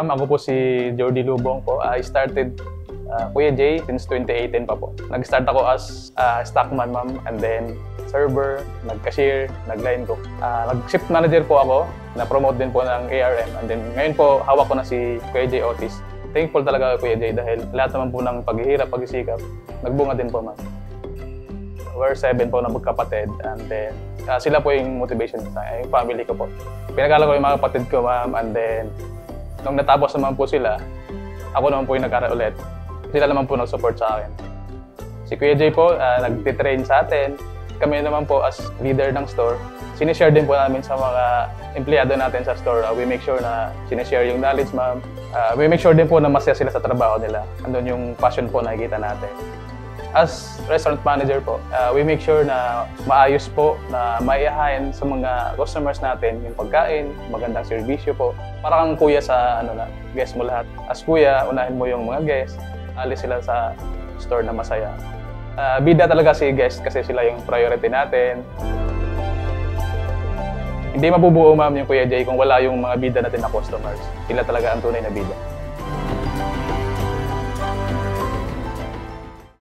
Ma'am, ako po si Jordy Lubong po. I started Kuya J since 2018 pa po. Nag-start ako as stockman, ma'am, and then server, nag-cashier, nag-line cook. Nag-shift manager po ako, na-promote din po ng ARM, and then ngayon po hawak ko na si Kuya J Otis. Thankful talaga kay Kuya J dahil lahat naman po ng paghihirap, pagsisikap, nagbunga din po, ma'am. We're 7 po na magkapatid, and then sila po yung motivation sa yung family ko po. Pinag-aral ko yung mga kapatid ko, ma'am, and then nung natapos naman po sila, ako naman po yung nag-aral ulit. Sila naman po nag-support sa akin. Si Kuya J po, nag-train sa atin. Kami naman po as leader ng store, sinishare din po namin sa mga empleyado natin sa store. We make sure na sinishare yung knowledge, ma'am. We make sure din po na masaya sila sa trabaho nila. Andun yung passion po nakikita natin. As restaurant manager po, we make sure na maayos po, na maiahain sa mga customers natin yung pagkain, magandang serbisyo po. Para kang kuya sa guest mo lahat. As kuya, unahin mo yung mga guest, alis sila sa store na masaya. Bida talaga si guest kasi sila yung priority natin. Hindi mabubuo, ma'am, yung Kuya J kung wala yung mga bida natin na customers. Sila talaga ang tunay na bida.